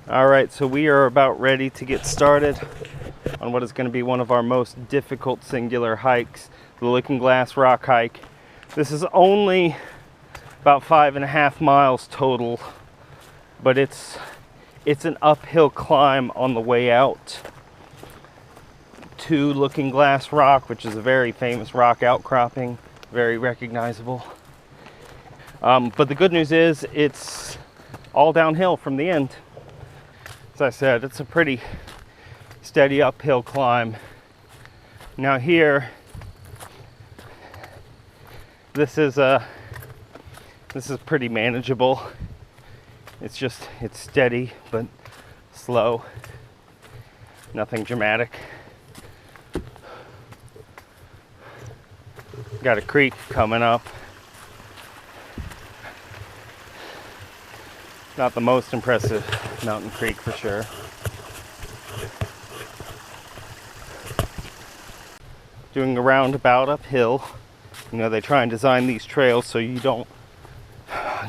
All right, so we are about ready to get started on what is going to be one of our most difficult singular hikes, the Looking Glass Rock hike. This is only about 5.5 miles total, but it's an uphill climb on the way out to Looking Glass Rock, which is a very famous rock outcropping, very recognizable. But the good news is it's all downhill from the end. As I said, it's a pretty steady uphill climb. Now here, this is pretty manageable. It's steady but slow. Nothing dramatic. Got a creek coming up. Not the most impressive mountain creek for sure. Doing a roundabout uphill. You know, they try and design these trails so you don't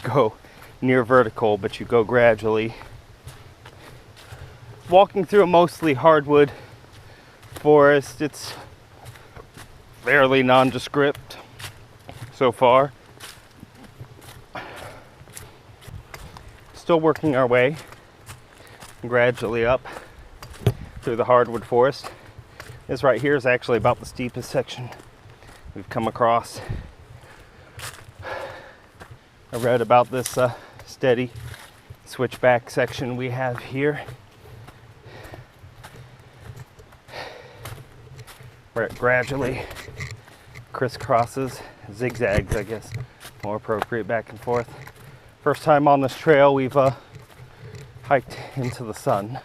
go near vertical, but you go gradually. Walking through a mostly hardwood forest. It's fairly nondescript so far. Still working our way gradually up through the hardwood forest. This right here is actually about the steepest section we've come across. I read about this steady switchback section we have here, where it gradually crisscrosses, zigzags, I guess, more appropriate, back and forth. First time on this trail, we've hiked into the sun.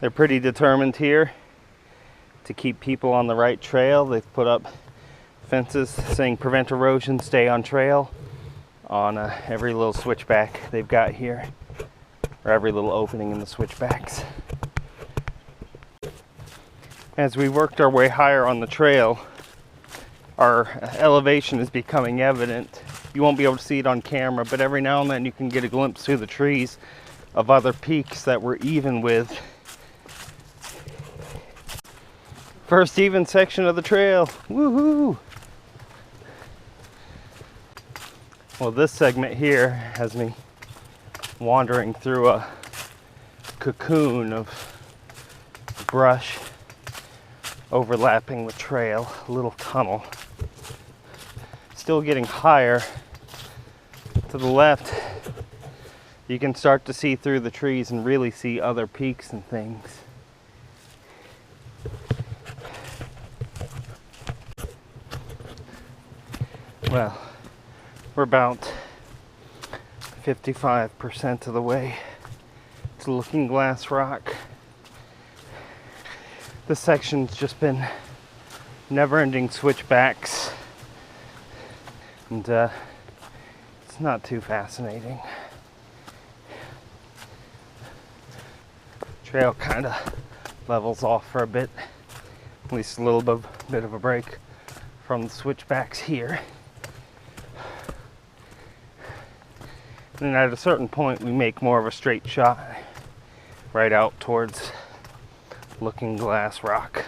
They're pretty determined here to keep people on the right trail. They've put up fences saying prevent erosion, stay on trail on every little switchback they've got here, or every little opening in the switchbacks. As we worked our way higher on the trail, our elevation is becoming evident. You won't be able to see it on camera, but every now and then you can get a glimpse through the trees of other peaks that we're even with. First even section of the trail. Woohoo! Well, this segment here has me wandering through a cocoon of brush overlapping the trail, a little tunnel. Still getting higher. To the left, you can start to see through the trees and really see other peaks and things. Well, we're about 55% of the way to Looking Glass Rock. This section's just been never-ending switchbacks, and it's not too fascinating. Trail kind of levels off for a bit, at least a little bit of a break from the switchbacks here. And at a certain point, we make more of a straight shot right out towards Looking Glass Rock.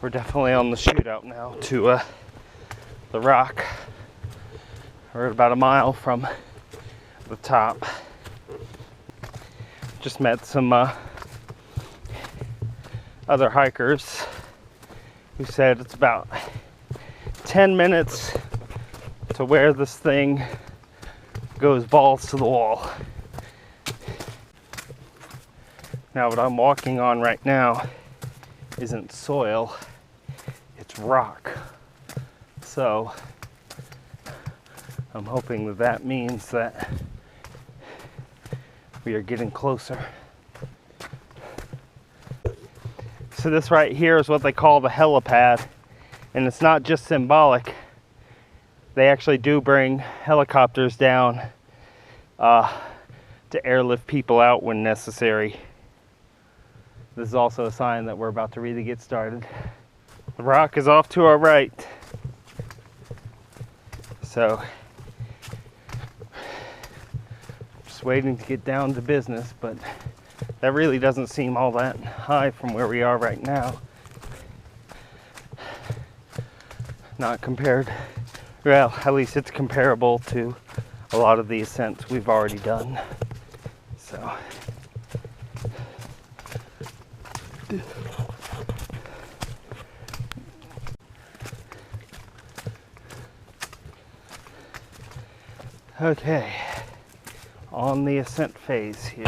We're definitely on the shootout now to the rock. We're at about a mile from the top. Just met some other hikers who said it's about 10 minutes to where this thing goes balls to the wall. Now what I'm walking on right now isn't soil, it's rock. So I'm hoping that means that we are getting closer. So this right here is what they call the helipad, and it's not just symbolic. They actually do bring helicopters down to airlift people out when necessary. This is also a sign that we're about to really get started. The rock is off to our right. So, just waiting to get down to business, but that really doesn't seem all that high from where we are right now. Not compared, well, at least it's comparable to a lot of the ascents we've already done. So, okay, on the ascent phase here.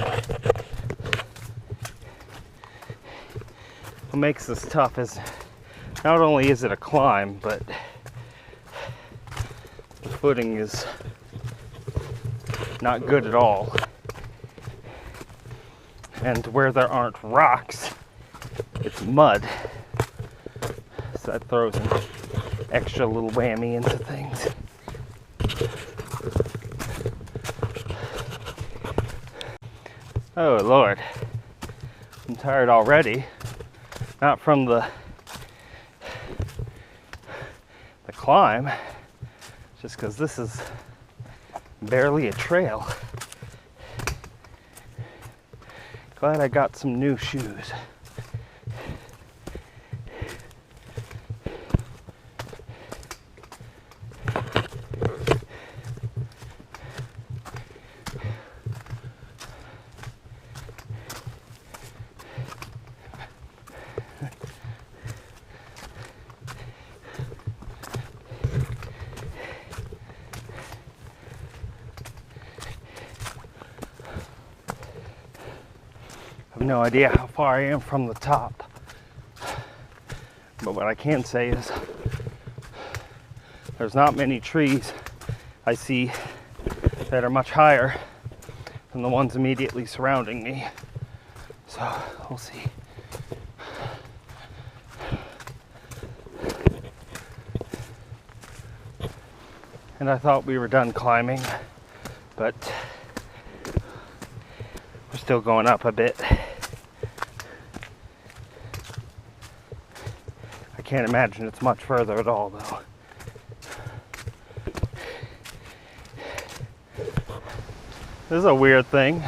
What makes this tough is not only is it a climb, but the footing is not good at all. And where there aren't rocks, it's mud. So that throws an extra little whammy into things. Oh Lord, I'm tired already. Not from the climb, just because this is barely a trail. Glad I got some new shoes. I have no idea how far I am from the top, but what I can say is there's not many trees I see that are much higher than the ones immediately surrounding me, so we'll see. And I thought we were done climbing, but we're still going up a bit. I can't imagine it's much further at all, though. This is a weird thing.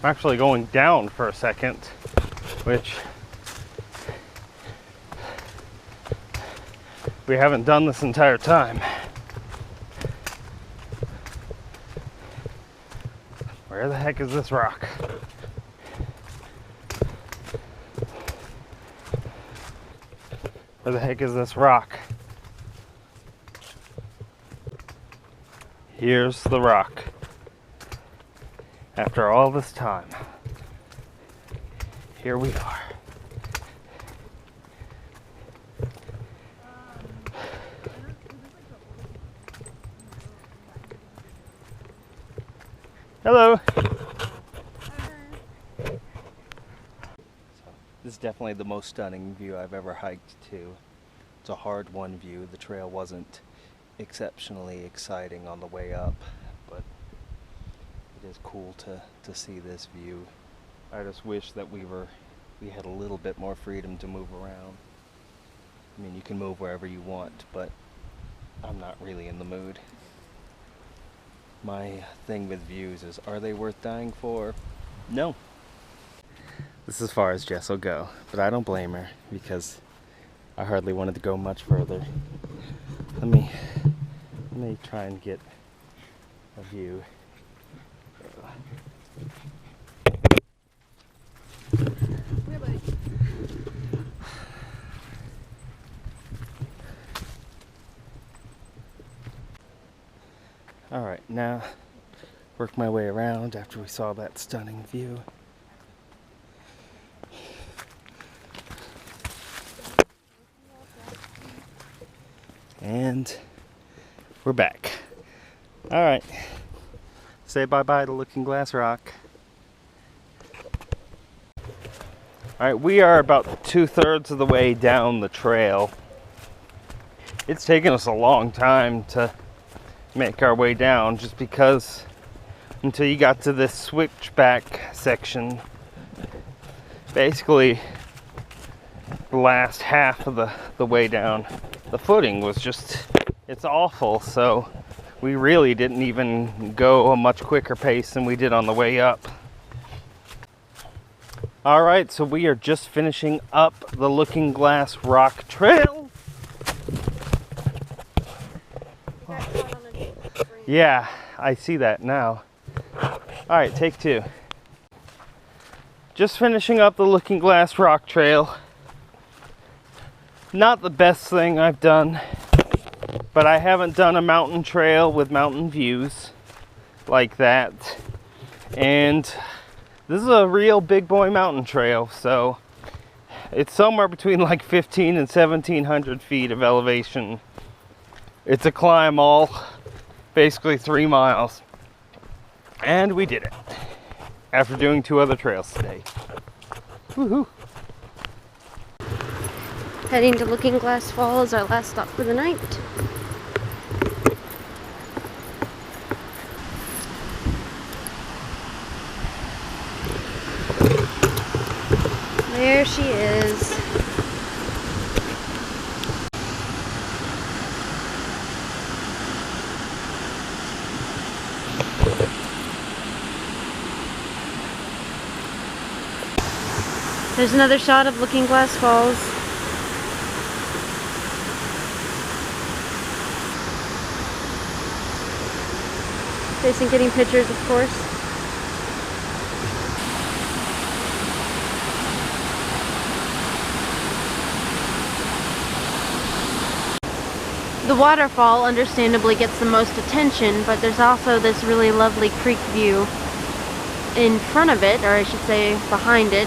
I'm actually going down for a second, which we haven't done this entire time. Where the heck is this rock? Where the heck is this rock? Here's the rock. After all this time, here we are. Hello. This is definitely the most stunning view I've ever hiked to. It's a hard-won view. The trail wasn't exceptionally exciting on the way up, but it is cool to see this view. I just wish that we had a little bit more freedom to move around. I mean, you can move wherever you want, but I'm not really in the mood. My thing with views is, are they worth dying for? No. This is as far as Jess will go, but I don't blame her because I hardly wanted to go much further. Let me try and get a view. Alright, now work my way around after we saw that stunning view. And we're back. Alright, say bye-bye to Looking Glass Rock. Alright, we are about 2/3 of the way down the trail. It's taken us a long time to make our way down just because until you got to this switchback section, basically the last half of the way down, the footing was just, it's awful. So we really didn't even go a much quicker pace than we did on the way up. All right, so we are just finishing up the Looking Glass Rock Trail. Yeah, I see that now. All right, take two. Just finishing up the Looking Glass Rock Trail. Not the best thing I've done, but I haven't done a mountain trail with mountain views like that. And this is a real big boy mountain trail, so it's somewhere between like 15 and 1700 feet of elevation. It's a climb all basically 3 miles. And we did it after doing 2 other trails today. Woohoo! Heading to Looking Glass Falls, our last stop for the night. There she is. There's another shot of Looking Glass Falls. Jason getting pictures, of course. The waterfall understandably gets the most attention, but there's also this really lovely creek view in front of it, or I should say behind it.